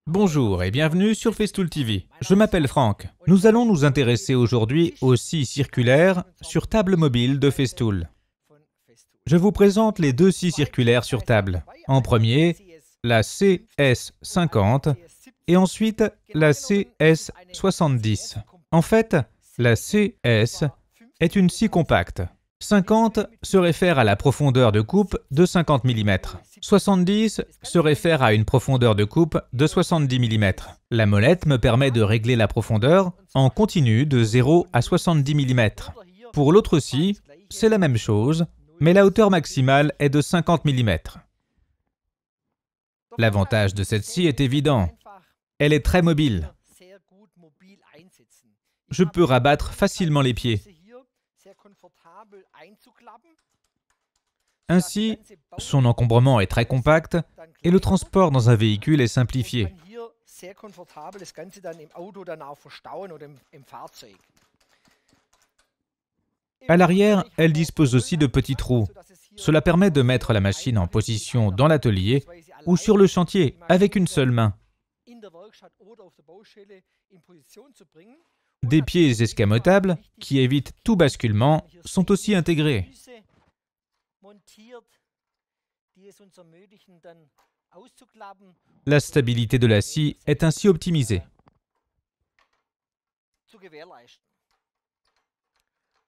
Bonjour et bienvenue sur Festool TV. Je m'appelle Franck. Nous allons nous intéresser aujourd'hui aux scies circulaires sur table mobile de Festool. Je vous présente les deux scies circulaires sur table. En premier, la CS50 et ensuite la CS70. En fait, la CS est une scie compacte. 50 se réfère à la profondeur de coupe de 50 mm. 70 se réfère à une profondeur de coupe de 70 mm. La molette me permet de régler la profondeur en continu de 0 à 70 mm. Pour l'autre scie, c'est la même chose, mais la hauteur maximale est de 50 mm. L'avantage de cette scie est évident. Elle est très mobile. Je peux rabattre facilement les pieds. Ainsi, son encombrement est très compact et le transport dans un véhicule est simplifié. À l'arrière, elle dispose aussi de petits trous. Cela permet de mettre la machine en position dans l'atelier ou sur le chantier avec une seule main. Des pieds escamotables qui évitent tout basculement sont aussi intégrés. La stabilité de la scie est ainsi optimisée.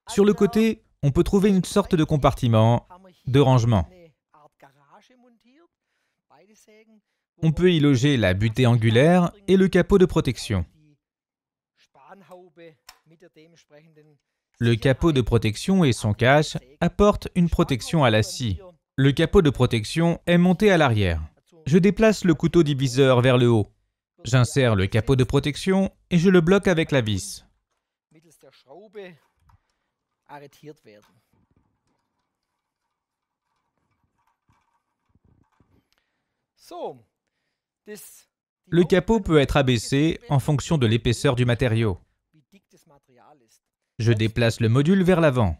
Sur le côté, on peut trouver une sorte de compartiment, de rangement. On peut y loger la butée angulaire et le capot de protection. Le capot de protection et son cache apportent une protection à la scie. Le capot de protection est monté à l'arrière. Je déplace le couteau diviseur vers le haut. J'insère le capot de protection et je le bloque avec la vis. Le capot peut être abaissé en fonction de l'épaisseur du matériau. Je déplace le module vers l'avant.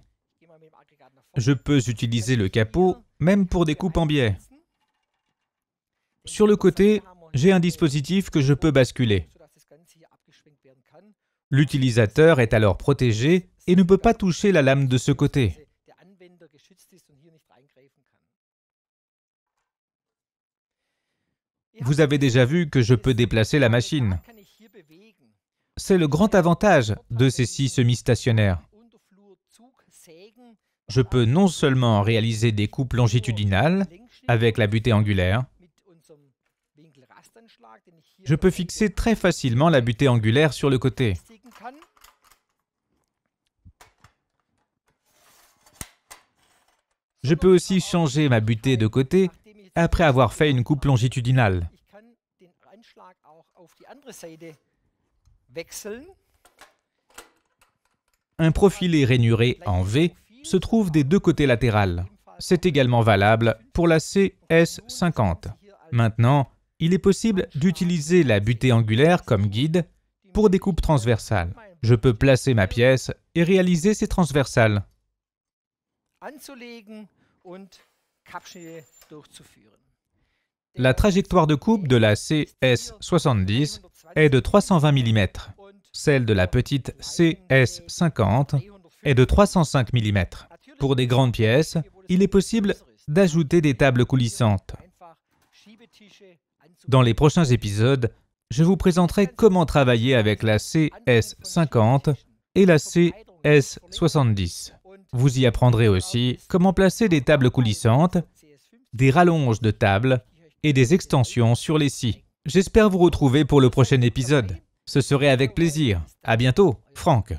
Je peux utiliser le capot même pour des coupes en biais. Sur le côté, j'ai un dispositif que je peux basculer. L'utilisateur est alors protégé et ne peut pas toucher la lame de ce côté. Vous avez déjà vu que je peux déplacer la machine. C'est le grand avantage de ces scies semi-stationnaires. Je peux non seulement réaliser des coupes longitudinales avec la butée angulaire, je peux fixer très facilement la butée angulaire sur le côté. Je peux aussi changer ma butée de côté après avoir fait une coupe longitudinale. Un profilé rainuré en V se trouve des deux côtés latérales. C'est également valable pour la CS50. Maintenant, il est possible d'utiliser la butée angulaire comme guide pour des coupes transversales. Je peux placer ma pièce et réaliser ces transversales. La trajectoire de coupe de la CS70 est de 320 mm. Celle de la petite CS50 est de 305 mm. Pour des grandes pièces, il est possible d'ajouter des tables coulissantes. Dans les prochains épisodes, je vous présenterai comment travailler avec la CS50 et la CS70. Vous y apprendrez aussi comment placer des tables coulissantes, des rallonges de tables et des extensions sur les scies. J'espère vous retrouver pour le prochain épisode. Ce serait avec plaisir. À bientôt, Franck.